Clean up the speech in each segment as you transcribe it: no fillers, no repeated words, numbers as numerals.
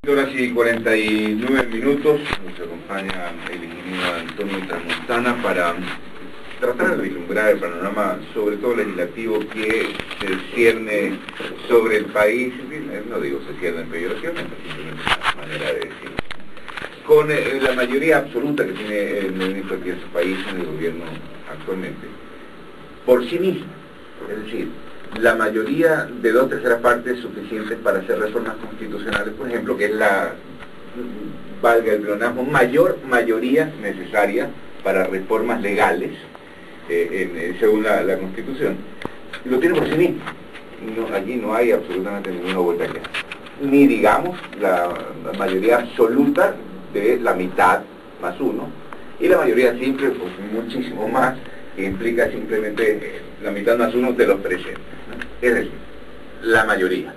Horas y 49 minutos, nos acompaña el ingeniero Antonio Tramontana para tratar de vislumbrar el panorama, sobre todo legislativo, que se cierne sobre el país. No digo se cierne en peyorativamente, simplemente una manera de decirlo. Con la mayoría absoluta que tiene el movimiento aquí en su país, en el gobierno actualmente, por sí mismo, es decir, la mayoría de 2/3 partes suficientes para hacer reformas constitucionales, por ejemplo, que es la, valga el pleonasmo, mayor mayoría necesaria para reformas legales, según la Constitución, lo tiene por sí mismo. Allí no hay absolutamente ninguna vuelta que dar. Ni digamos la mayoría absoluta de la mitad más uno, y la mayoría simple, pues muchísimo más, que implica simplemente la mitad más uno de los presentes, ¿no? Es decir, la mayoría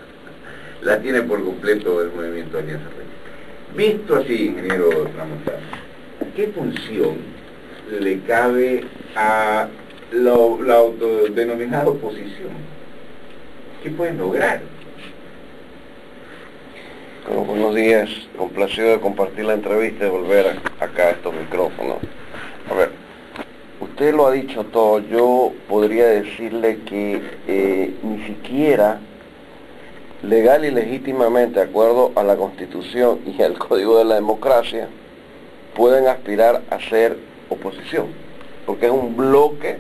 la tiene por completo el movimiento de Alianza País. Visto así, ingeniero Tramontana, ¿qué función le cabe a la autodenominada oposición? ¿Qué pueden lograr? Bueno, buenos días, complacido de compartir la entrevista y de volver acá a estos micrófonos. A ver, usted lo ha dicho todo. Yo podría decirle que ni siquiera legal y legítimamente, de acuerdo a la Constitución y al Código de la Democracia, pueden aspirar a ser oposición, porque es un bloque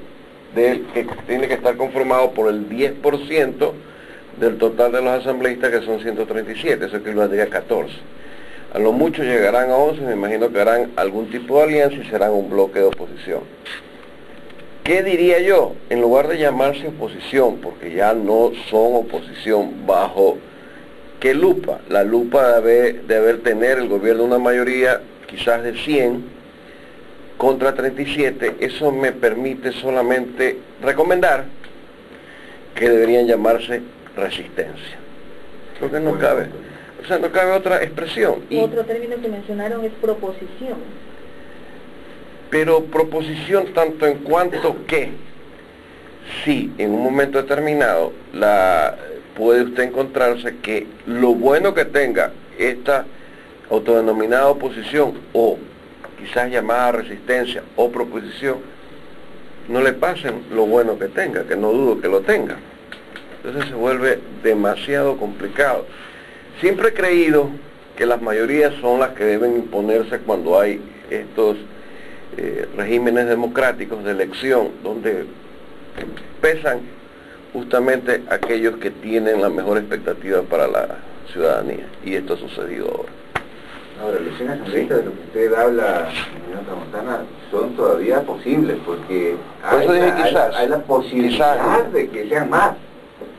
que tiene que estar conformado por el 10% del total de los asambleístas, que son 137, eso equivaldría a 14. A lo mucho llegarán a 11, me imagino que harán algún tipo de alianza y serán un bloque de oposición. ¿Qué diría yo? En lugar de llamarse oposición, porque ya no son oposición, ¿bajo qué lupa? La lupa de tener el gobierno una mayoría quizás de 100 contra 37, eso me permite solamente recomendar que deberían llamarse resistencia. Creo que no cabe, o sea, no cabe otra expresión. Otro término que mencionaron es proposición. Pero proposición tanto en cuanto que, si en un momento determinado puede usted encontrarse que lo bueno que tenga esta autodenominada oposición, o quizás llamada resistencia o proposición, no le pasen lo bueno que tenga, que no dudo que lo tenga. Entonces se vuelve demasiado complicado. Siempre he creído que las mayorías son las que deben imponerse cuando hay estos regímenes democráticos de elección, donde pesan justamente aquellos que tienen la mejor expectativa para la ciudadanía, y esto ha sucedido ahora. Ahora, los asambleístas de lo que usted habla, señor Tramontana, son todavía posibles, porque hay la posibilidad de que sean más,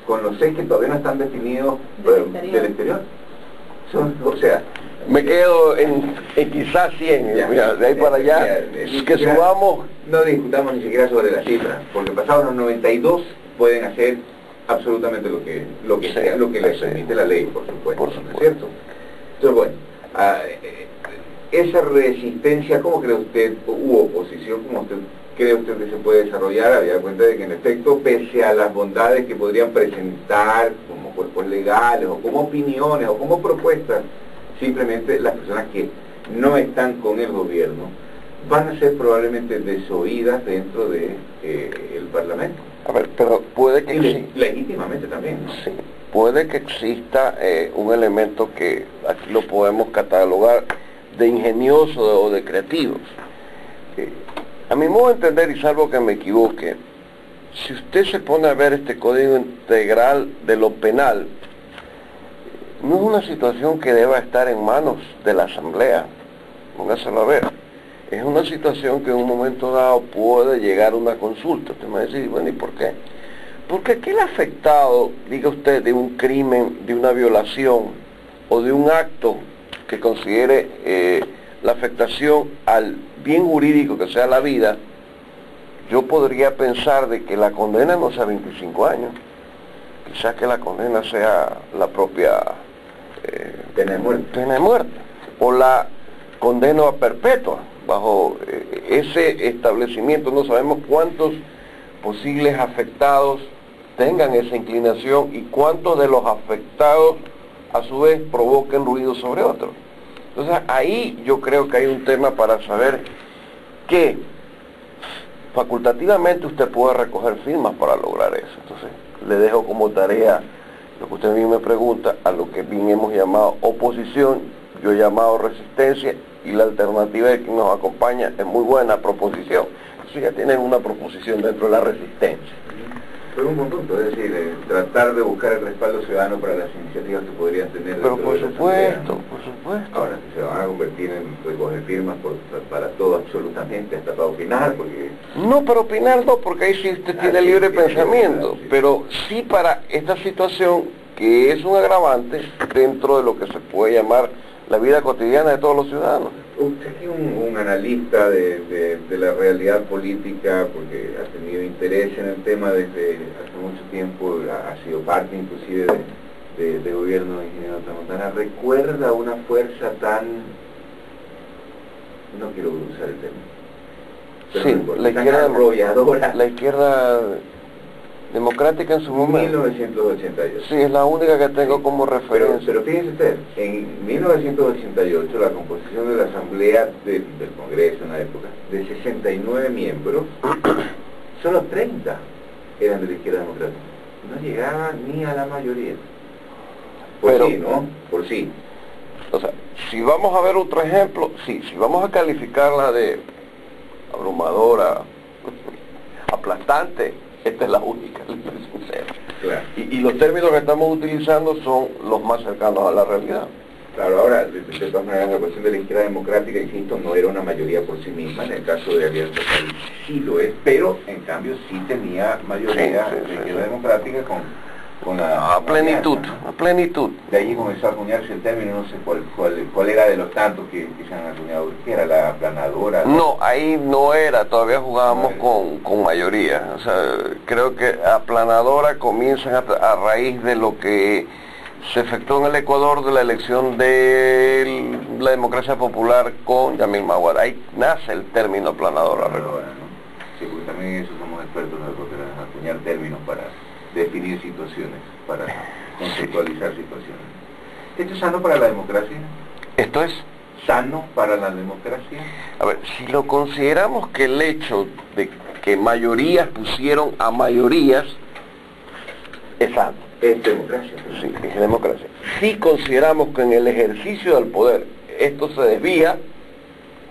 con los 6 que todavía no están definidos del exterior. O sea, me quedo en quizás 100, mira, de ahí para allá, que subamos. No discutamos ni siquiera sobre la cifra, porque pasados los 92 pueden hacer absolutamente lo que sea, lo que les permite la ley, por supuesto, ¿no es cierto? Entonces, bueno, esa resistencia, ¿cómo cree usted, oposición, cómo cree usted que se puede desarrollar, habida cuenta de que en efecto, pese a las bondades que podrían presentar como cuerpos legales, o como opiniones, o como propuestas, simplemente las personas que no están con el gobierno van a ser probablemente desoídas dentro de el Parlamento? A ver, pero puede que legítimamente también, ¿no? Sí, puede que exista un elemento que aquí lo podemos catalogar de ingenioso o de creativos. A mi modo de entender, y salvo que me equivoque, si usted se pone a ver este Código Integral de lo Penal, no es una situación que deba estar en manos de la Asamblea, póngaselo a ver. Es una situación que en un momento dado puede llegar a una consulta. Usted me va a decir, bueno, ¿y por qué? Porque aquel afectado, diga usted, de un crimen, de una violación o de un acto que considere la afectación al bien jurídico que sea la vida, yo podría pensar de que la condena no sea 25 años, quizás que la condena sea la propia pena de muerte, o la condena a perpetua, bajo ese establecimiento. No sabemos cuántos posibles afectados tengan esa inclinación y cuántos de los afectados a su vez provoquen ruido sobre otros. Entonces ahí yo creo que hay un tema para saber que facultativamente usted puede recoger firmas para lograr eso. Entonces le dejo como tarea lo que usted bien me pregunta, a lo que bien hemos llamado oposición, yo he llamado resistencia, y la alternativa de quien nos acompaña es muy buena, proposición. Entonces ya tienen una proposición dentro de la resistencia. Pero un buen punto, es decir, tratar de buscar el respaldo ciudadano para las iniciativas que podrían tener. Pero por supuesto, por supuesto. Ahora, si se van a convertir en recoger firmas para todo absolutamente, hasta para opinar, porque... No, para opinar no, porque ahí sí usted tiene sí, libre sí, pensamiento, sí. Pero sí para esta situación que es un agravante dentro de lo que se puede llamar la vida cotidiana de todos los ciudadanos. Usted es un analista de la realidad política, porque ha tenido interés en el tema desde hace mucho tiempo, ha sido parte inclusive de gobierno de ingeniero Tramontana. ¿Recuerda una fuerza tan, no quiero usar el tema, pero Sí, no importa, la tan izquierda, arrolladora? la izquierda democrática en su momento. 1988. Sí, es la única que tengo como referencia. Pero fíjense usted, en 1988 la composición de la Asamblea del Congreso en la época, de 69 miembros, solo 30 eran de la izquierda democrática. No llegaban ni a la mayoría. Pero, Sí, ¿no? Por sí. O sea, si vamos a ver otro ejemplo, sí, si vamos a calificarla de abrumadora, aplastante, esta es la única, le soy sincero. Claro. Y los términos que estamos utilizando son los más cercanos a la realidad. Claro, ahora, de todas maneras, la cuestión de la izquierda democrática, insisto, no era una mayoría por sí misma. En el caso de Alianza País sí lo es, pero en cambio sí tenía mayoría de izquierda democrática con la... A plenitud, alianza, ¿no? a plenitud. De ahí comenzó a acuñarse el término, no sé cuál era de los tantos que se han acuñado, que era la aplanadora. No, ahí no era, todavía jugábamos con mayoría. O sea, creo que aplanadora comienzan a raíz de lo que se efectuó en el Ecuador de la elección de la democracia popular con Yamil Maguad. Ahí nace el término aplanadora. Aplanadora, ¿no? Sí, porque también en eso somos expertos nosotros en acuñar términos para definir situaciones, para conceptualizar situaciones. ¿Esto es sano para la democracia? ¿Esto es? ¿Sano para la democracia? A ver, si lo consideramos que el hecho de que mayorías pusieron a mayorías es sano. Es democracia. Sí, es democracia. Si consideramos que en el ejercicio del poder esto se desvía,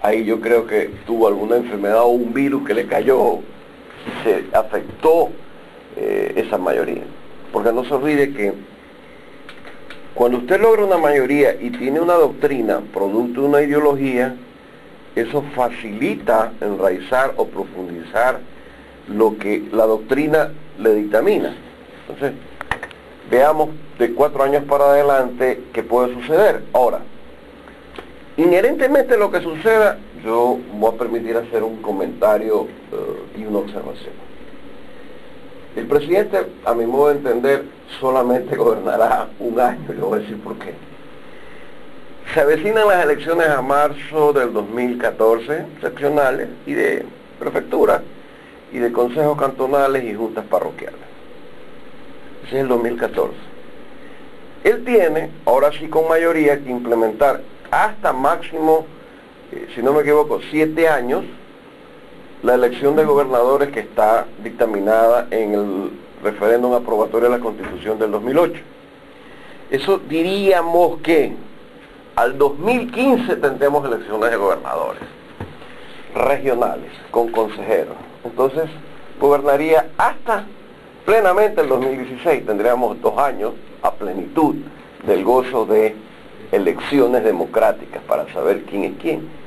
ahí yo creo que tuvo alguna enfermedad o un virus que le cayó y se afectó esa mayoría. Porque no se olvide que cuando usted logra una mayoría y tiene una doctrina, producto de una ideología, eso facilita enraizar o profundizar lo que la doctrina le dictamina. Entonces, veamos de 4 años para adelante qué puede suceder. Ahora, inherentemente lo que suceda, yo voy a permitir hacer un comentario y una observación. El presidente, a mi modo de entender, solamente gobernará un año, y le voy a decir por qué. Se avecinan las elecciones a marzo del 2014, seccionales, y de prefectura, y de consejos cantonales y juntas parroquiales. Ese es el 2014. Él tiene, ahora sí con mayoría, que implementar hasta máximo, si no me equivoco, 7 años, la elección de gobernadores que está dictaminada en el referéndum aprobatorio de la Constitución del 2008. Eso diríamos que al 2015 tendremos elecciones de gobernadores regionales, con consejeros. Entonces, gobernaría hasta plenamente el 2016, tendríamos 2 años a plenitud del gozo de elecciones democráticas para saber quién es quién.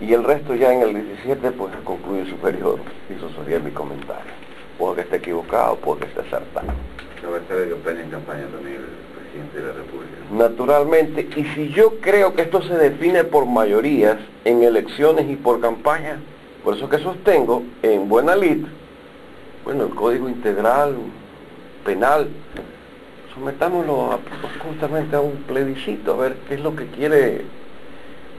Y el resto ya en el 17 pues concluye su periodo. Eso sería mi comentario. Puede que esté equivocado, puede que esté acertado. No va a estar de campaña en campaña también el presidente de la República. Naturalmente, y si yo creo que esto se define por mayorías en elecciones y por campaña, por eso que sostengo en buena lid, bueno, el Código Integral Penal, sometámoslo justamente a un plebiscito, a ver qué es lo que quiere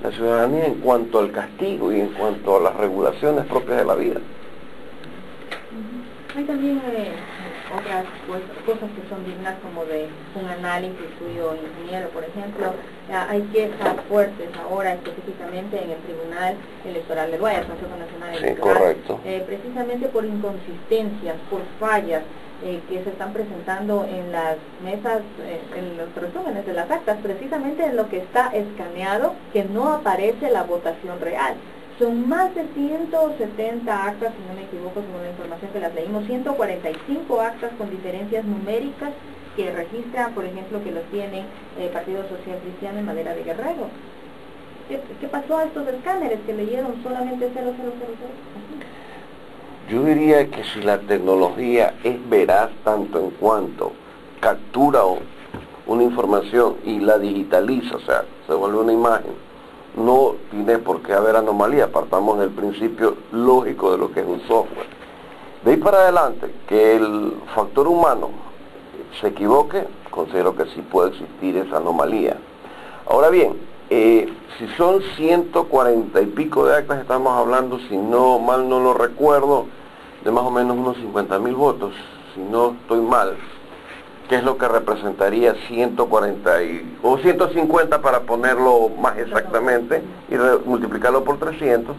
la ciudadanía en cuanto al castigo y en cuanto a las regulaciones propias de la vida. Hay también otras cosas que son dignas como de un análisis suyo, ingeniero, por ejemplo. Hay quejas fuertes ahora específicamente en el Tribunal Electoral del Guayas, Consejo Nacional Electoral, sí, correcto. Precisamente por inconsistencias, por fallas que se están presentando en las mesas, en los resúmenes de las actas, precisamente en lo que está escaneado, que no aparece la votación real. Son más de 170 actas, si no me equivoco, según la información que las leímos, 145 actas con diferencias numéricas que registran, por ejemplo, que los tienen Partido Social Cristiano en Madera de Guerrero. ¿Qué pasó a estos escáneres que leyeron solamente 0000? Yo diría que si la tecnología es veraz tanto en cuanto captura una información y la digitaliza, o sea, se vuelve una imagen, no tiene por qué haber anomalía. Partamos del principio lógico de lo que es un software. De ahí para adelante, que el factor humano se equivoque, considero que sí puede existir esa anomalía. Ahora bien, si son 140 y pico de actas, estamos hablando, si no mal no lo recuerdo, de más o menos unos 50.000 votos, si no estoy mal, que es lo que representaría 140 o 150 para ponerlo más exactamente y multiplicarlo por 300.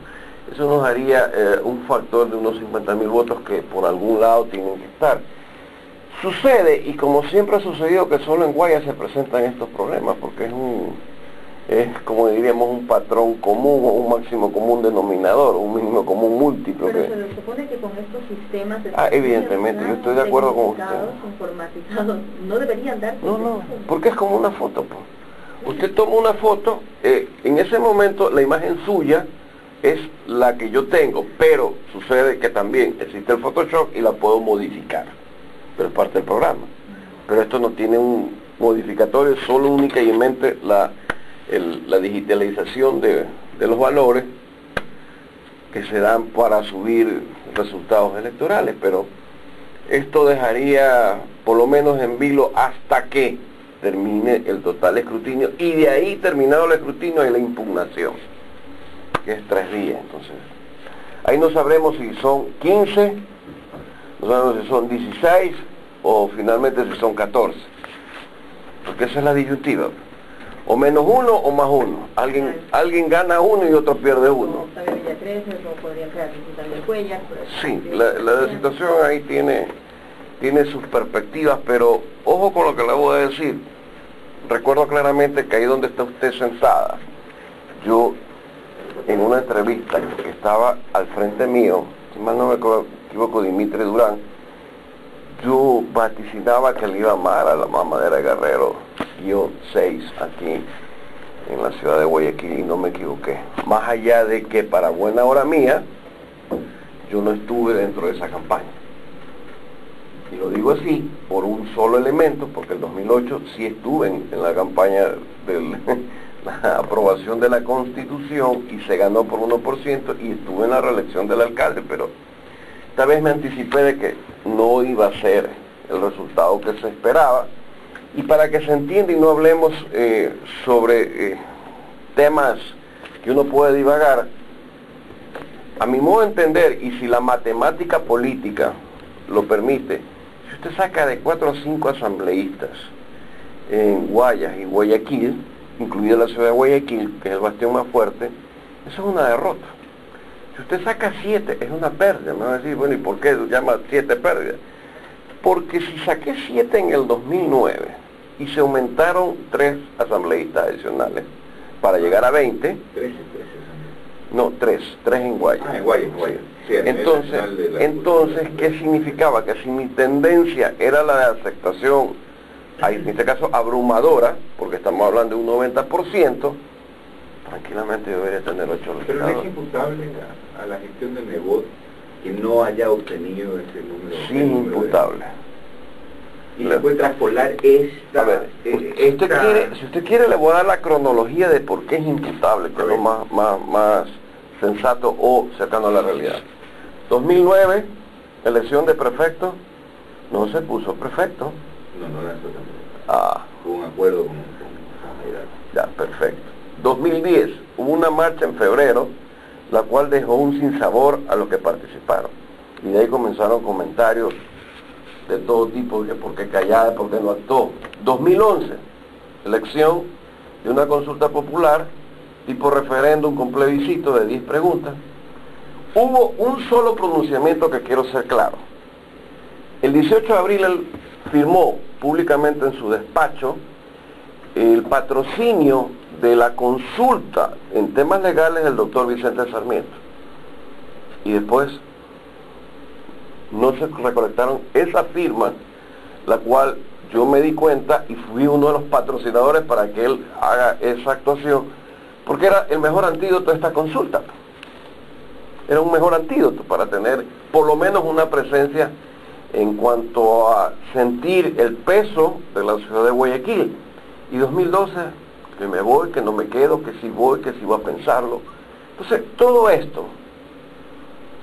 Eso nos daría un factor de unos 50.000 votos que por algún lado tienen que estar. Sucede, y como siempre ha sucedido, que solo en Guayas se presentan estos problemas, porque es como diríamos un patrón común o un máximo común denominador, un mínimo común múltiplo. Pero se supone que con estos sistemas... evidentemente, yo estoy de acuerdo con usted. Informatizados, no deberían darse... No, porque es como una foto, pues. Usted toma una foto, en ese momento la imagen suya es la que yo tengo, pero sucede que también existe el Photoshop y la puedo modificar, pero es parte del programa. Pero esto no tiene un modificatorio, solo únicamente la digitalización de los valores que se dan para subir resultados electorales, pero esto dejaría por lo menos en vilo hasta que termine el total escrutinio, y de ahí, terminado el escrutinio, hay la impugnación, que es 3 días. Entonces ahí no sabremos si son 15, no sabemos si son 16 o finalmente si son 14, porque esa es la disyuntiva. O menos 1 o más 1. Alguien gana 1 y otro pierde 1. Sí, la situación ahí tiene sus perspectivas, pero ojo con lo que le voy a decir. Recuerdo claramente que ahí donde está usted sentada, yo en una entrevista que estaba al frente mío, si mal no me equivoco, Dimitri Durán, yo vaticinaba que le iba mal a la Madera de Guerrero, yo 6 aquí en la ciudad de Guayaquil, y no me equivoqué. Más allá de que para buena hora mía, yo no estuve dentro de esa campaña. Y lo digo así, por un solo elemento, porque el 2008 sí estuve en la campaña de la aprobación de la Constitución y se ganó por 1%, y estuve en la reelección del alcalde, pero esta vez me anticipé de que no iba a ser el resultado que se esperaba. Y para que se entienda y no hablemos sobre temas que uno puede divagar, a mi modo de entender, y si la matemática política lo permite, si usted saca de 4 a 5 asambleístas en Guayas y Guayaquil, incluida la ciudad de Guayaquil, que es el bastión más fuerte, eso es una derrota. Si usted saca 7, es una pérdida. Me van a decir, bueno, ¿y por qué llama 7 pérdidas? Porque si saqué 7 en el 2009 y se aumentaron 3 asambleístas adicionales para llegar a 20, 13. no, 3 en Guayas. En Guayas. Sí, entonces, ¿qué significaba? Que si mi tendencia era la de aceptación, en este caso abrumadora, porque estamos hablando de un 90%, tranquilamente yo debería tener 8 Pero legisladores. no es imputable a la gestión de Nebot que no haya obtenido ese número. Sí, imputable. Y se puede traspolar esta... A ver, si usted quiere, le voy a dar la cronología de por qué es imputable, que es lo más sensato o cercano a la realidad. 2009, elección de prefecto, no se puso prefecto. No lanzó tampoco. Hubo un acuerdo con ya, perfecto. 2010, hubo una marcha en febrero, la cual dejó un sinsabor a los que participaron. Y de ahí comenzaron comentarios de todo tipo, que por qué callada, por qué no actuó. 2011, elección de una consulta popular, tipo referéndum con plebiscito de 10 preguntas. Hubo un solo pronunciamiento que quiero ser claro. El 18 de abril él firmó públicamente en su despacho el patrocinio de la consulta en temas legales del doctor Vicente Sarmiento. Y después no se recolectaron esa firma, la cual yo me di cuenta y fui uno de los patrocinadores para que él haga esa actuación, porque era el mejor antídoto de esta consulta. Era un mejor antídoto para tener por lo menos una presencia en cuanto a sentir el peso de la ciudad de Guayaquil. Y 2012, que me voy, que no me quedo, que si voy, que si voy a pensarlo. Entonces, todo esto,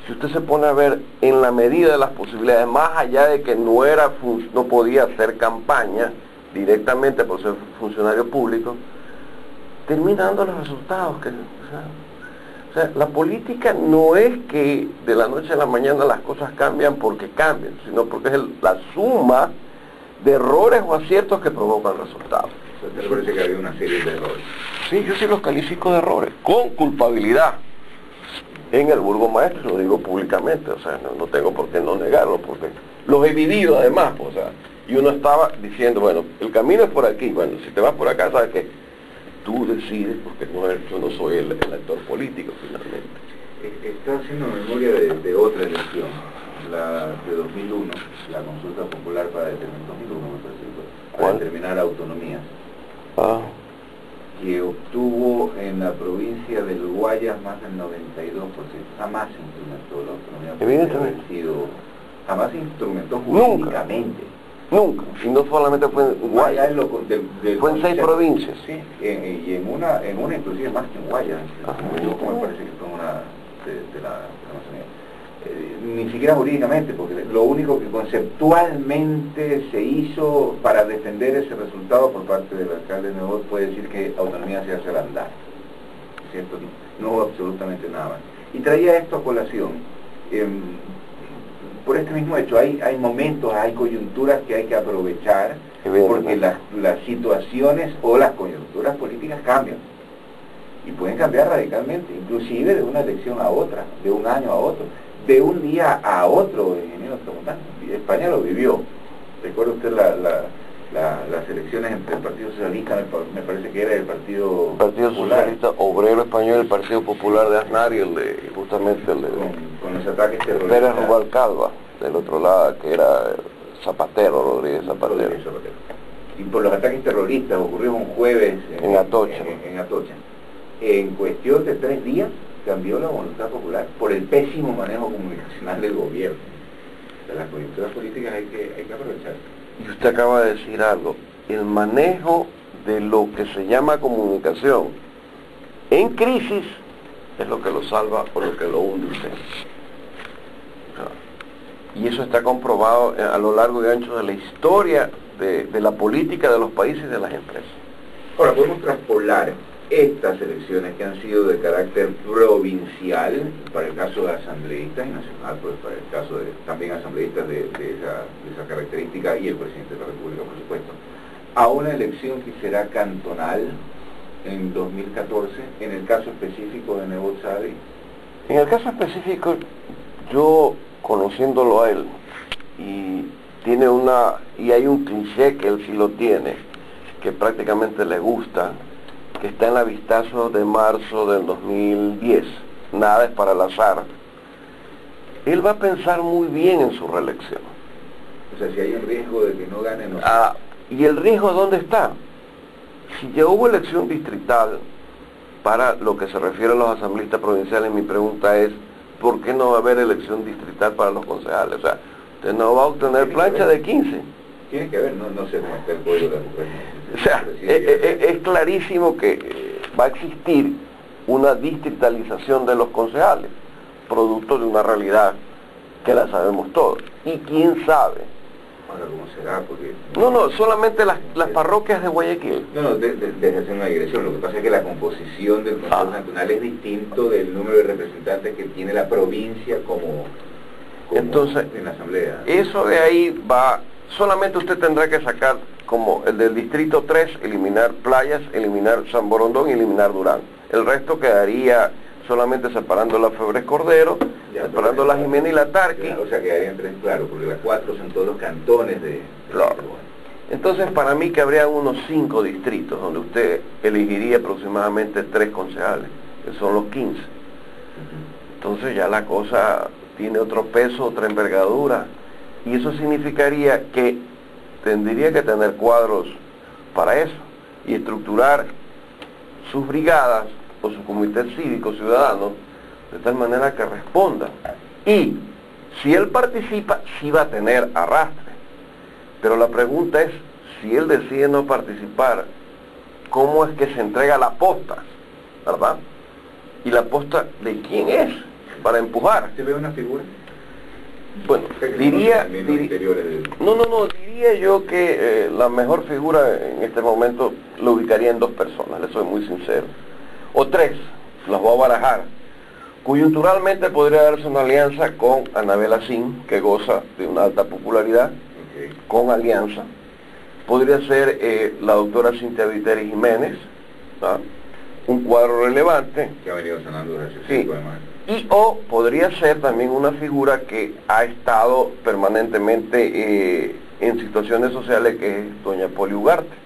si usted se pone a ver en la medida de las posibilidades, más allá de que no podía hacer campaña directamente por ser funcionario público, termina dando los resultados. O sea, la política no es que de la noche a la mañana las cosas cambian porque cambian, sino porque es la suma de errores o aciertos que provocan resultados. ¿Te parece que había una serie de errores? Sí, yo sí los califico de errores, con culpabilidad. En el burgomaestre lo digo públicamente, o sea, no tengo por qué no negarlo, porque los he vivido además, pues, o sea, y uno estaba diciendo, bueno, el camino es por aquí, bueno, si te vas por acá, sabes que tú decides, porque yo no soy el actor político finalmente. Está haciendo memoria de otra elección, la de 2001, la consulta popular para determinar, 2001 me parece, para determinar autonomías, que obtuvo en la provincia del Guayas más del 92%. Jamás se instrumentó la autonomía. Evidentemente. Jamás se instrumentó jurídicamente. Nunca. Y no solamente fue en Guayas, fue en 6 provincias. Sí, y en una inclusive más que en Guayas. Me parece que fue una de la Amazonía. Ni siquiera jurídicamente, porque lo único que conceptualmente se hizo para defender ese resultado por parte del alcalde de Nebot fue decir que autonomía se hace al andar, ¿cierto? No hubo absolutamente nada más. Y traía esto a colación, por este mismo hecho, hay momentos, hay coyunturas que hay que aprovechar, porque las situaciones o las coyunturas políticas cambian, y pueden cambiar radicalmente, inclusive de una elección a otra, de un año a otro, de un día a otro, ingeniero Tramontano. España lo vivió. Recuerda usted las elecciones entre el Partido Socialista, me parece que era el Partido Socialista Obrero Español, el Partido Popular de Aznar y justamente el de con los ataques terroristas. Pérez Rubalcaba, del otro lado, que era Zapatero, Rodríguez Zapatero. Y por los ataques terroristas ocurrió un jueves en Atocha. En Atocha. En cuestión de 3 días cambió la voluntad popular por el pésimo manejo comunicacional del gobierno. De las coyunturas políticas hay que aprovechar. Y usted acaba de decir algo, el manejo de lo que se llama comunicación en crisis es lo que lo salva o lo que lo hunde. Y eso está comprobado a lo largo y ancho de la historia de la política de los países y de las empresas. Ahora, podemos traspolar estas elecciones que han sido de carácter provincial, para el caso de asambleístas y nacional, pues para el caso de también asambleístas de esa característica y el presidente de la República, por supuesto, a una elección que será cantonal en 2014, en el caso específico de Nebot Sadri. En el caso específico, yo conociéndolo a él, y hay un cliché que él sí lo tiene, que prácticamente le gusta, que está en la vistazo de marzo del 2010, nada es para el azar. Él va a pensar muy bien en su reelección. O sea, si hay un riesgo de que no gane, no. ¿Y el riesgo dónde está? Si ya hubo elección distrital para lo que se refiere a los asambleístas provinciales, mi pregunta es, ¿por qué no va a haber elección distrital para los concejales? O sea, usted no va a obtener plancha de 15. Tiene que haber, no sé cómo está el código de la mujer. O sea, es clarísimo que va a existir una distritalización de los concejales, producto de una realidad que la sabemos todos. Y quién sabe. Ahora, ¿cómo será? Porque no, solamente las parroquias de Guayaquil. No, desde hacer una digresión. Lo que pasa es que la composición del Consejo Cantonal es distinto del número de representantes que tiene la provincia como Entonces, en la asamblea. Eso de ahí va, solamente usted tendrá que sacar como el del distrito 3, eliminar Playas, eliminar San Borondón y eliminar Durán. El resto quedaría solamente separando la Febres Cordero, separando la Jimena y la Tarqui. O sea, quedarían 3, claro, porque las 4 son todos los cantones de claro. Entonces, para mí que habría unos 5 distritos donde usted elegiría aproximadamente 3 concejales, que son los 15. Entonces ya la cosa tiene otro peso, otra envergadura, y eso significaría que tendría que tener cuadros para eso, y estructurar sus brigadas o sus comités cívicos ciudadanos de tal manera que respondan. Y si él participa, sí va a tener arrastre. Pero la pregunta es, si él decide no participar, ¿cómo es que se entrega la posta? ¿Verdad? ¿Y la posta de quién es? Para empujar. ¿Se ve una figura? Bueno, diría yo que la mejor figura en este momento lo ubicaría en 2 personas, le soy muy sincero. O 3, las voy a barajar. Coyunturalmente podría darse una alianza con Anabel Asín, que goza de una alta popularidad, con alianza. Podría ser la doctora Cintia Viteri Jiménez, ¿no? Un cuadro relevante. Que ha venido sonando desde hace 5 además. Y o podría ser también una figura que ha estado permanentemente en situaciones sociales, que es doña Poli Ugarte.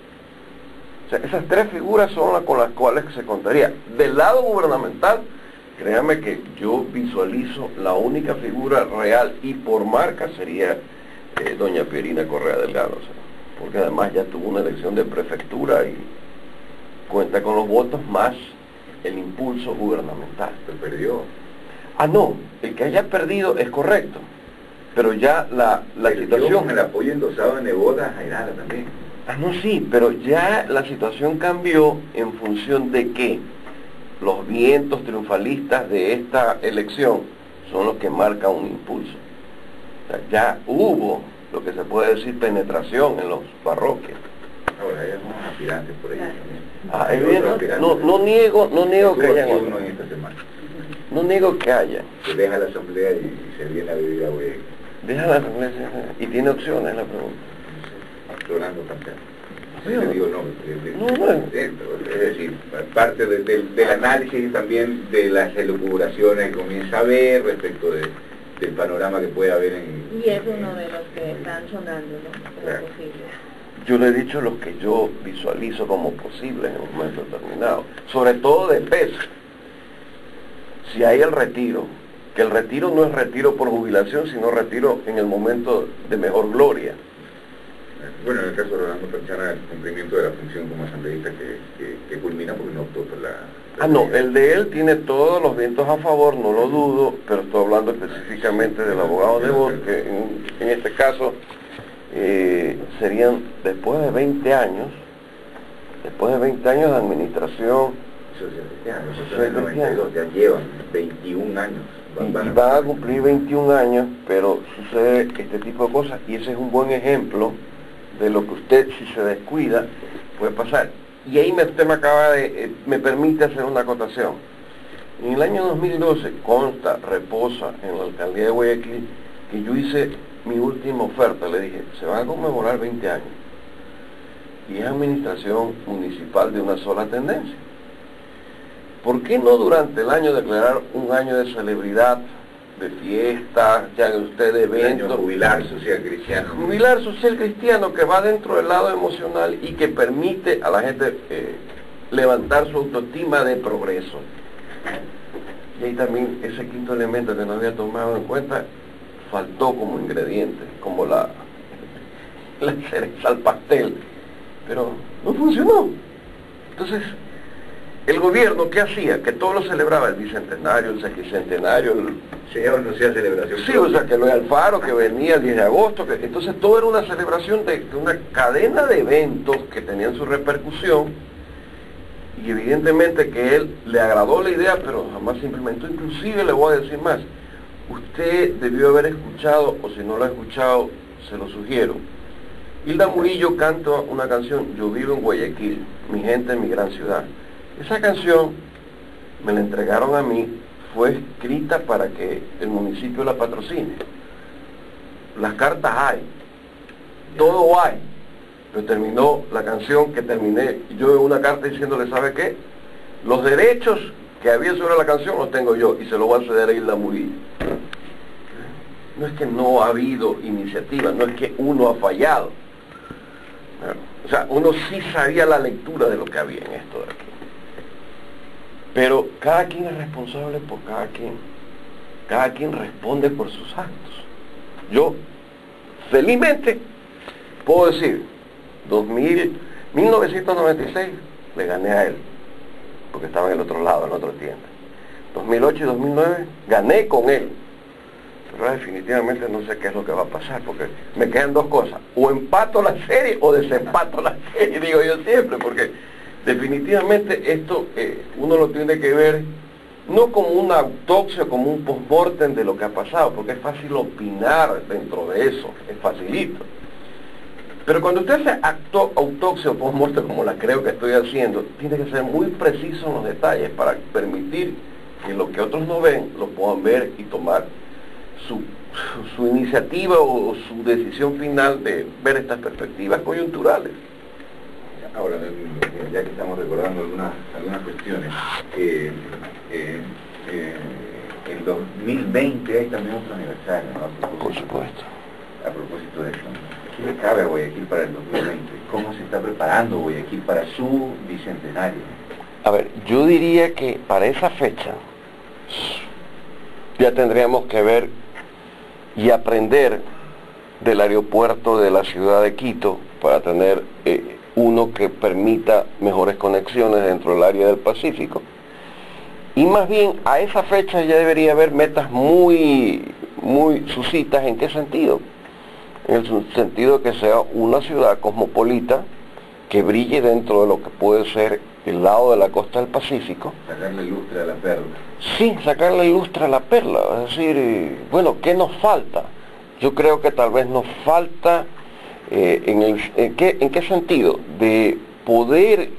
O sea, esas 3 figuras son las con las cuales se contaría. Del lado gubernamental, créame que yo visualizo la única figura real y por marca sería doña Pierina Correa Delgado, o sea, porque además ya tuvo una elección de prefectura y cuenta con los votos más el impulso gubernamental. Pero perdió. Ah, no, el que haya perdido es correcto, pero ya la situación... el apoyo endosado de Nebota a Jairala también. Ah, no, sí, pero ya la situación cambió en función de que los vientos triunfalistas de esta elección son los que marcan un impulso. O sea, ya hubo lo que se puede decir penetración en los parroquias. Ahora hay algunos aspirantes por ahí también. Ah, evidente, no niego que haya uno en esta semana. No niego que haya. Se deja la asamblea y se viene a vivir a Guayaquil. Deja la asamblea y tiene opciones, la pregunta. Explorando campeón. Es decir, parte del análisis y también de las elucubraciones que comienza a ver respecto del panorama que puede haber en... Y es uno de los que están sonando, ¿no? Claro. Yo le he dicho los que yo visualizo como posibles en un momento determinado, sobre todo de peso. Si hay el retiro, que el retiro no es retiro por jubilación, sino retiro en el momento de mejor gloria. Bueno, en el caso de Rolando Panchana, el cumplimiento de la función como asambleísta que culmina porque no optó por la... No, el de él tiene todos los vientos a favor, no lo dudo, pero estoy hablando específicamente del abogado de voz, que en este caso serían después de 20 años de administración sociales, ya llevan 21 años. Y van a cumplir 21 años, pero sucede este tipo de cosas, y ese es un buen ejemplo de lo que usted, si se descuida, puede pasar. Y ahí usted me permite hacer una acotación. En el año 2012 reposa en la alcaldía de Guayaquil que yo hice mi última oferta. Le dije, se van a conmemorar 20 años y es administración municipal de una sola tendencia. ¿Por qué no durante el año declarar un año de celebridad, de fiesta, ya que usted de eventos? Jubilar social cristiano. Jubilar social cristiano, que va dentro del lado emocional y que permite a la gente levantar su autoestima de progreso. Y ahí también ese quinto elemento que no había tomado en cuenta faltó como ingrediente, como la cereza al pastel, pero no funcionó. Entonces, el gobierno, ¿qué hacía? Que todo lo celebraba, el bicentenario, el sesquicentenario, sea o no sea celebración. Sí, o sea, que lo de Alfaro, que venía el 10 de agosto, entonces todo era una celebración de una cadena de eventos que tenían su repercusión, y evidentemente que él le agradó la idea, pero jamás se implementó. Inclusive le voy a decir más, usted debió haber escuchado, o si no lo ha escuchado, se lo sugiero. Hilda Murillo canta una canción, Yo vivo en Guayaquil, mi gente en mi gran ciudad. Esa canción me la entregaron a mí, fue escrita para que el municipio la patrocine. las cartas hay, todo hay, pero terminó la canción que terminé yo en una carta diciéndole, ¿sabe qué? Los derechos que había sobre la canción los tengo yo y se los voy a ceder a Isla Murillo. No es que no ha habido iniciativa, no es que uno ha fallado. O sea, uno sí sabía la lectura de lo que había en esto de aquí. Pero cada quien es responsable por cada quien responde por sus actos. Yo, felizmente, puedo decir, 1996 le gané a él, porque estaba en el otro lado, en otra tienda. 2008 y 2009 gané con él. Pero definitivamente no sé qué es lo que va a pasar, porque me quedan dos cosas, o empato la serie o desempato la serie, digo yo siempre, porque definitivamente esto uno lo tiene que ver no como una autopsia, como un post-mortem de lo que ha pasado, porque es fácil opinar dentro de eso, es facilito. Pero cuando usted hace autopsia o post-mortem, como la creo que estoy haciendo, tiene que ser muy preciso en los detalles para permitir que lo que otros no ven, lo puedan ver y tomar su iniciativa o su decisión final de ver estas perspectivas coyunturales. Ahora, ya que estamos recordando algunas cuestiones, en 2020 hay también otro aniversario, ¿no? Por supuesto. A propósito de eso, ¿qué le cabe a Guayaquil para el 2020? ¿Cómo se está preparando Guayaquil para su bicentenario? A ver, yo diría que para esa fecha ya tendríamos que ver y aprender del aeropuerto de la ciudad de Quito para tener uno que permita mejores conexiones dentro del área del Pacífico. Y más bien a esa fecha ya debería haber metas muy suscitas. ¿En qué sentido? En el sentido de que sea una ciudad cosmopolita que brille dentro de lo que puede ser el lado de la costa del Pacífico. Sacarle lustre a la perla. Sí, sacarle lustre a la perla. Es decir, bueno, ¿qué nos falta? Yo creo que tal vez nos falta, ¿en qué sentido? De poder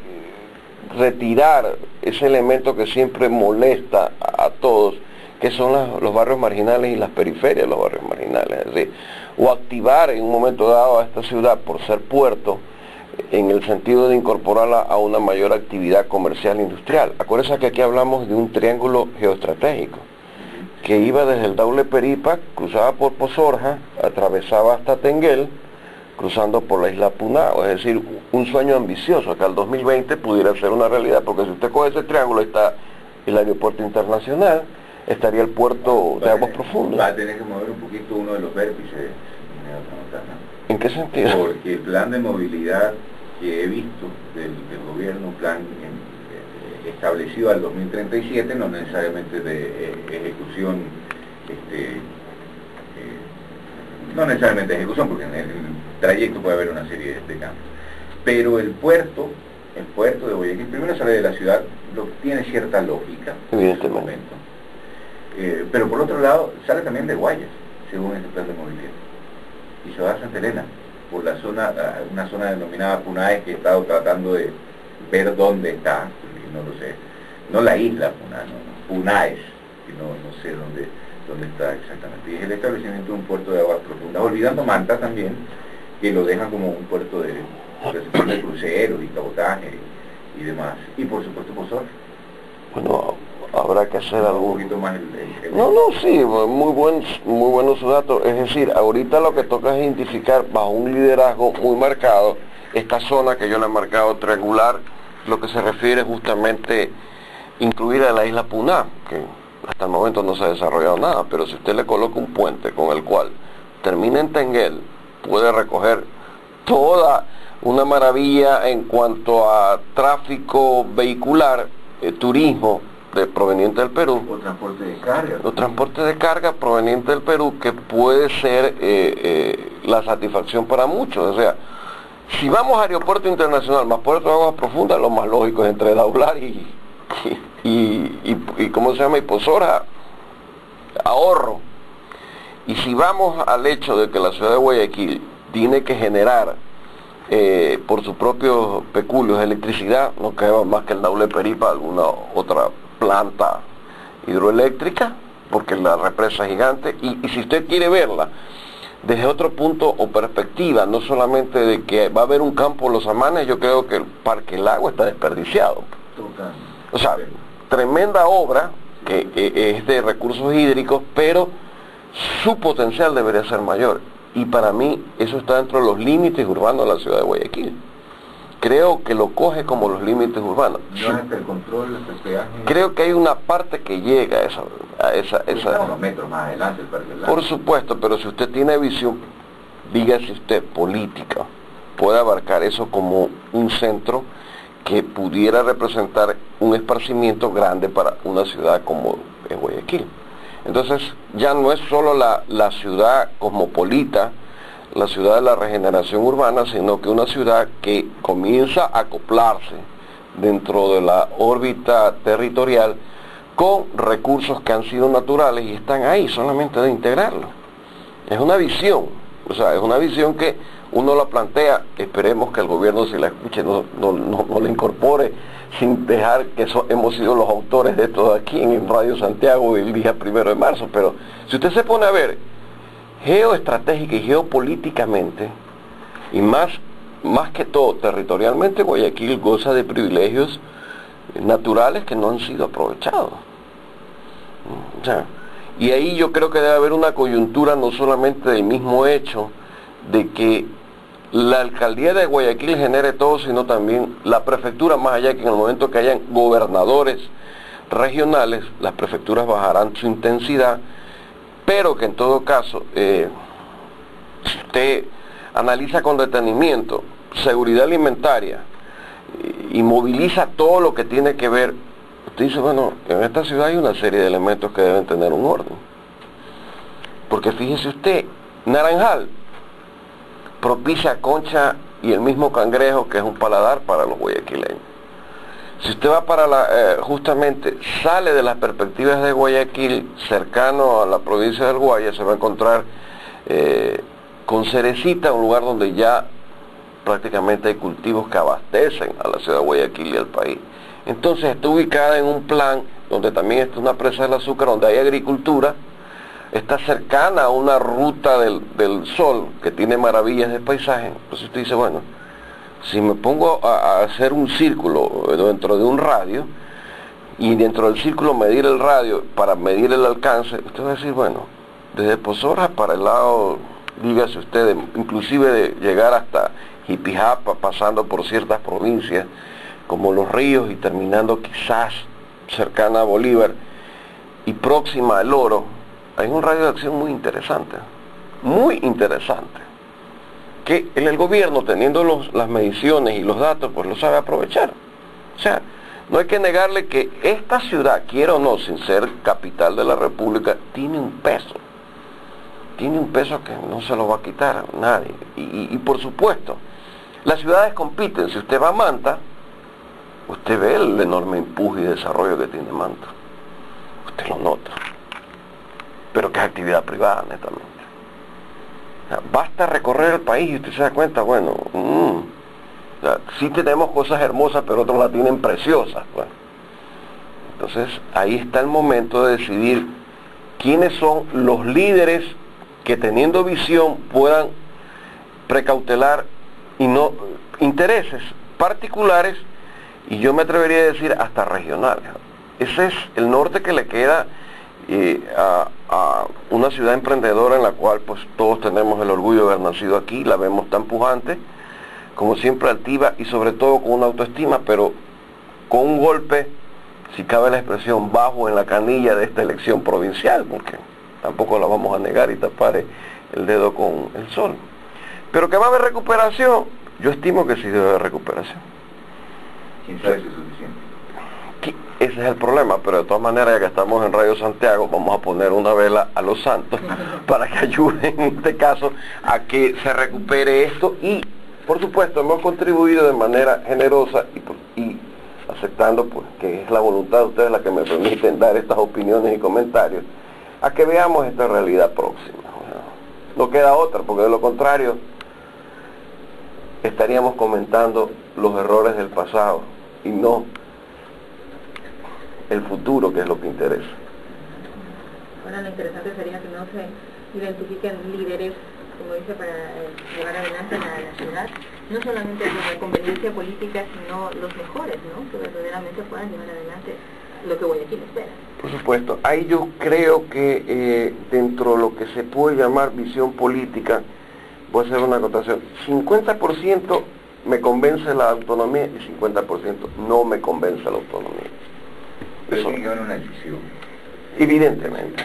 retirar ese elemento que siempre molesta a todos, que son los barrios marginales y las periferias de los barrios marginales. Es decir, o activar en un momento dado a esta ciudad por ser puerto, en el sentido de incorporarla a una mayor actividad comercial e industrial. Acuérdense que aquí hablamos de un triángulo geoestratégico que iba desde el Daule Peripa, cruzaba por Pozorja, atravesaba hasta Tenguel, cruzando por la isla Punao. Es decir, un sueño ambicioso que al 2020 pudiera ser una realidad, porque si usted coge ese triángulo, está el aeropuerto internacional, estaría el puerto de aguas profundas. Va a tener que mover un poquito uno de los vértices. ¿En qué sentido? Porque el plan de movilidad que he visto del gobierno, un plan establecido al 2037, no necesariamente de ejecución, no necesariamente de ejecución, porque en el trayecto puede haber una serie de cambios. Pero el puerto de Guayaquil, primero sale de la ciudad, tiene cierta lógica en ese momento. Pero por otro lado, sale también de Guayas, según este plan de movilidad. Y se va a Santa Elena, por la zona, una zona denominada Punaes, que he estado tratando de ver dónde está, porque no lo sé, no la isla Punaes, que no sé dónde está exactamente. Y es el establecimiento de un puerto de aguas profundas, olvidando Manta también, que lo dejan como un puerto de recepción de cruceros y cabotaje y demás. Y por supuesto Pozorja. Bueno, habrá que hacer algo. Un poquito más No, sí, muy bueno su dato. Es decir, ahorita lo que toca es identificar bajo un liderazgo muy marcado esta zona que yo le he marcado triangular, lo que se refiere justamente incluir a la isla Puná, que hasta el momento no se ha desarrollado nada, pero si usted le coloca un puente con el cual termina en Tenguel, puede recoger toda una maravilla en cuanto a tráfico vehicular, turismo proveniente del Perú. O transporte de carga. O transporte de carga proveniente del Perú, que puede ser la satisfacción para muchos. O sea, si vamos a aeropuerto internacional más puerto de aguas profundas, lo más lógico es entre Daular y ¿cómo se llama? Y Pozorja, ahorro. Y si vamos al hecho de que la ciudad de Guayaquil tiene que generar por sus propios peculios electricidad, no queda más que el Daule Peripa, alguna otra planta hidroeléctrica, porque la represa es gigante, y si usted quiere verla desde otro punto o perspectiva, no solamente de que va a haber un campo Los Amanes. Yo creo que el Parque Lago está desperdiciado. O sea, tremenda obra que es de recursos hídricos, pero su potencial debería ser mayor. Y para mí eso está dentro de los límites urbanos de la ciudad de Guayaquil. Creo que lo coge como los límites urbanos. ¿No hasta el control, hasta el peaje? Creo que hay una parte que llega a esa Está unos metros más adelante el Parque Lago. Por supuesto, pero si usted tiene visión, dígase usted, política, puede abarcar eso como un centro que pudiera representar un esparcimiento grande para una ciudad como Guayaquil. Entonces, ya no es solo la ciudad cosmopolita, la ciudad de la regeneración urbana, sino que una ciudad que comienza a acoplarse dentro de la órbita territorial con recursos que han sido naturales y están ahí, solamente de integrarlo. Es una visión, o sea, es una visión que uno la plantea. Esperemos que el gobierno, si la escuche, no la incorpore, sin dejar que hemos sido los autores de todo aquí en Radio Santiago el día 1 de marzo, pero si usted se pone a ver geoestratégica y geopolíticamente, y más que todo territorialmente, Guayaquil goza de privilegios naturales que no han sido aprovechados. O sea, y ahí yo creo que debe haber una coyuntura, no solamente del mismo hecho de que la alcaldía de Guayaquil genere todo, sino también la prefectura, más allá que en el momento que hayan gobernadores regionales, las prefecturas bajarán su intensidad, pero que en todo caso, si usted analiza con detenimiento seguridad alimentaria y moviliza todo lo que tiene que ver, usted dice, bueno, en esta ciudad hay una serie de elementos que deben tener un orden. Porque fíjese usted, Naranjal propicia Concha y el mismo Cangrejo, que es un paladar para los guayaquileños. Si usted va para justamente sale de las perspectivas de Guayaquil, cercano a la provincia del Guaya, se va a encontrar con Cerecita, un lugar donde ya prácticamente hay cultivos que abastecen a la ciudad de Guayaquil y al país. Entonces está ubicada en un plan donde también está una presa del azúcar, donde hay agricultura, está cercana a una ruta del sol que tiene maravillas de paisaje. Entonces usted dice, bueno, si me pongo a hacer un círculo dentro de un radio, y dentro del círculo medir el radio para medir el alcance, usted va a decir, bueno, desde Pozoras para el lado, dígase usted, inclusive de llegar hasta Jipijapa, pasando por ciertas provincias como Los Ríos y terminando quizás cercana a Bolívar y próxima al Oro, hay un radio de acción muy interesante, que el gobierno, teniendo las mediciones y los datos, pues lo sabe aprovechar. O sea, no hay que negarle que esta ciudad, quiera o no, sin ser capital de la República, tiene un peso que no se lo va a quitar a nadie. Y por supuesto, las ciudades compiten. Si usted va a Manta, usted ve el enorme empuje y desarrollo que tiene Manta. Usted lo nota. Pero que es actividad privada, netamente. O sea, basta recorrer el país y usted se da cuenta, bueno, o sea, sí tenemos cosas hermosas, pero otros las tienen preciosas. Bueno. Entonces, ahí está el momento de decidir quiénes son los líderes que, teniendo visión, puedan precautelar y no intereses particulares, y yo me atrevería a decir hasta regionales. Ese es el norte que le queda a una ciudad emprendedora en la cual pues todos tenemos el orgullo de haber nacido aquí, la vemos tan pujante, como siempre altiva y sobre todo con una autoestima, pero con un golpe, si cabe la expresión, bajo en la canilla de esta elección provincial, porque tampoco la vamos a negar y tapar el dedo con el sol. Pero que va a haber recuperación, yo estimo que sí debe haber recuperación. ¿Quién sabe si es suficiente? Ese es el problema, pero de todas maneras, ya que estamos en Radio Santiago, vamos a poner una vela a los santos para que ayuden en este caso a que se recupere esto, y por supuesto hemos contribuido de manera generosa y aceptando pues que es la voluntad de ustedes la que me permiten dar estas opiniones y comentarios, a que veamos esta realidad próxima. No queda otra, porque de lo contrario estaríamos comentando los errores del pasado y no el futuro, que es lo que interesa. Bueno, lo interesante sería que no se identifiquen líderes, como dice, para llevar adelante la ciudad, no solamente los de conveniencia política, sino los mejores, ¿no? Que verdaderamente puedan llevar adelante lo que Guayaquil espera. Por supuesto, ahí yo creo que dentro de lo que se puede llamar visión política, voy a hacer una acotación, 50% me convence la autonomía y 50% no me convence la autonomía. Pero tiene que haber una decisión. Evidentemente.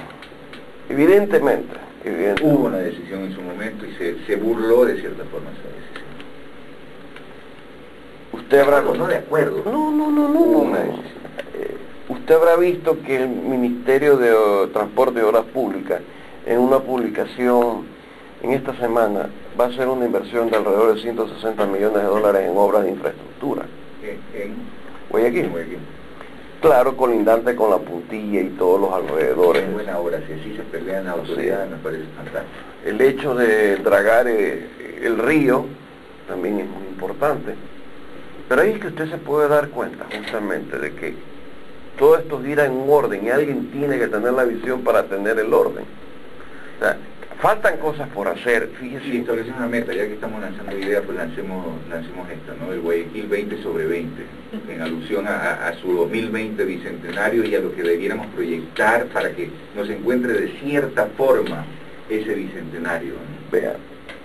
Hubo una decisión en su momento y se burló de cierta forma esa decisión. Usted habrá... No de acuerdo. No. Hubo una decisión. Usted habrá visto que el Ministerio de Transporte y Obras Públicas, en una publicación en esta semana, va a hacer una inversión de alrededor de 160 millones de dólares en obras de infraestructura. ¿En Guayaquil. Claro, colindante con la Puntilla y todos los alrededores. Es buena obra, si así se pelean las autoridades, me parece fantástico. El hecho de dragar el río también es muy importante. Pero ahí es que usted se puede dar cuenta justamente de que todo esto gira en un orden y alguien tiene que tener la visión para tener el orden. O sea, faltan cosas por hacer, fíjese. Si establecemos una meta, ya que estamos lanzando ideas, pues lancemos esta, ¿no? El Guayaquil 20/20, en alusión a su 2020 bicentenario y a lo que debiéramos proyectar para que nos encuentre de cierta forma ese bicentenario, ¿no? Vea,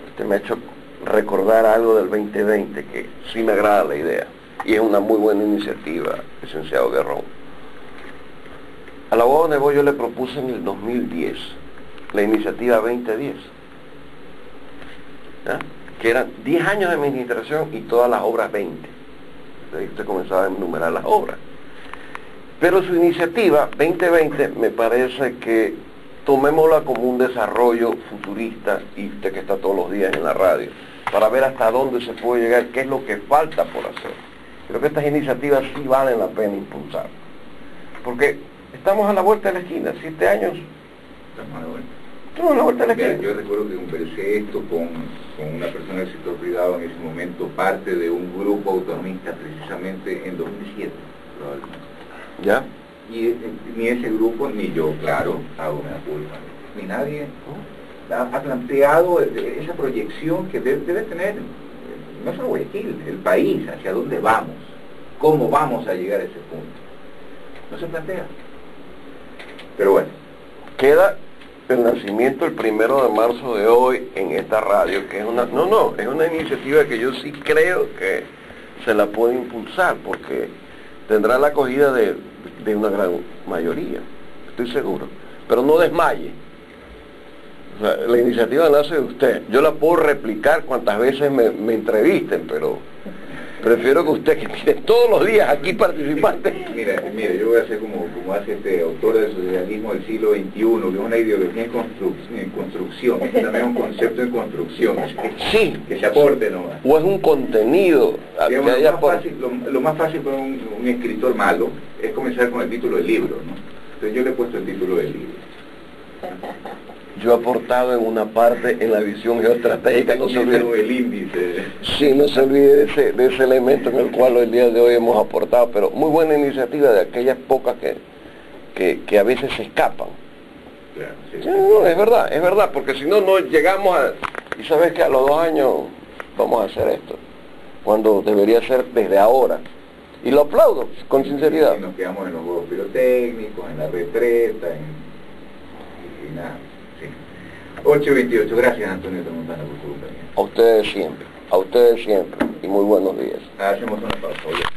usted me ha hecho recordar algo del 2020 que sí me agrada la idea y es una muy buena iniciativa, licenciado Guerrón. Al abogado Nebo yo le propuse en el 2010 la iniciativa 2010, ¿ya? Que eran 10 años de administración y todas las obras 20. Entonces usted comenzaba a enumerar las obras. Pero su iniciativa 2020 me parece que tomémosla como un desarrollo futurista, y usted que está todos los días en la radio, para ver hasta dónde se puede llegar, qué es lo que falta por hacer. Creo que estas iniciativas sí valen la pena impulsar. Porque estamos a la vuelta de la esquina, 7 años. Estamos a la vuelta. Estamos a la vuelta de la esquina. Yo recuerdo que conversé esto con una persona del sector privado en ese momento, parte de un grupo autonomista precisamente en 2007, probablemente. ¿Ya? Y ni ese grupo, ni yo, claro, hago una culpa, ni nadie ha planteado esa proyección que debe tener, no solo Guayaquil, el país, hacia dónde vamos, cómo vamos a llegar a ese punto. No se plantea. Pero bueno. Queda el nacimiento el 1 de marzo de hoy en esta radio, que es es una iniciativa que yo sí creo que se la puede impulsar, porque tendrá la acogida de una gran mayoría, estoy seguro. Pero no desmaye. O sea, la iniciativa nace de usted. Yo la puedo replicar cuantas veces me entrevisten, pero prefiero que usted, que tiene todos los días aquí participantes. Mira, yo voy a hacer como hace este autor del socialismo del siglo XXI, que es una ideología en construcción, que también es un concepto en construcción, sí, que se aporte nomás. O es un contenido. Digamos, lo más fácil para un escritor malo es comenzar con el título del libro, ¿no? Entonces yo le he puesto el título del libro. Yo he aportado en una parte en la visión geoestratégica, no se olvide. El índice. Sí, no se olvide de ese elemento en el cual el día de hoy hemos aportado, pero muy buena iniciativa, de aquellas pocas que a veces se escapan. Claro, sí. Sí, no, es verdad, porque si no, no llegamos a... Y sabes que a los 2 años vamos a hacer esto, cuando debería ser desde ahora. Y lo aplaudo, con sinceridad. Y nos quedamos en los juegos pirotécnicos, en la retreta, y nada. 8:28, gracias Antonio Tramontana por su compañía. A ustedes siempre, y muy buenos días. Hacemos una pausa.